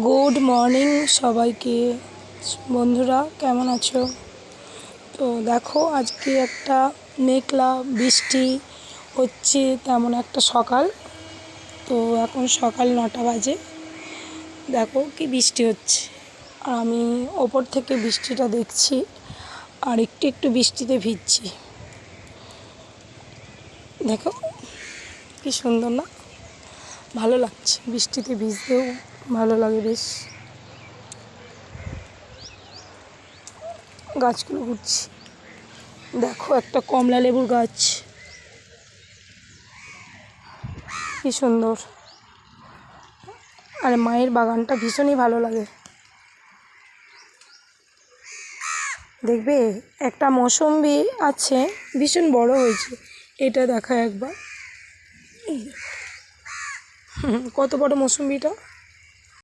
Good morning সবাইকে। বন্ধুরা কেমন আছো? তো দেখো আজকে একটা মেঘলা বৃষ্টি হচ্ছে তেমন একটা সকাল। তো এখন সকাল 9টা বাজে। দেখো কি বৃষ্টি হচ্ছে, আর আমি ওপর থেকে বৃষ্টিটা দেখছি আর একটু একটু বৃষ্টিতে ভিজছি। দেখো কি সুন্দর না? ভালো লাগছে, বৃষ্টিতে ভিজতেও ভালো লাগে বেশ। গাছগুলো ঘুরছি, দেখো একটা কমলা লেবুর গাছ, কি সুন্দর। আর মায়ের বাগানটা ভীষণই ভালো লাগে। দেখবে একটা মৌসুম্বি আছে, ভীষণ বড় হয়েছে। এটা দেখা একবার, কত বড় মৌসুম্বিটা।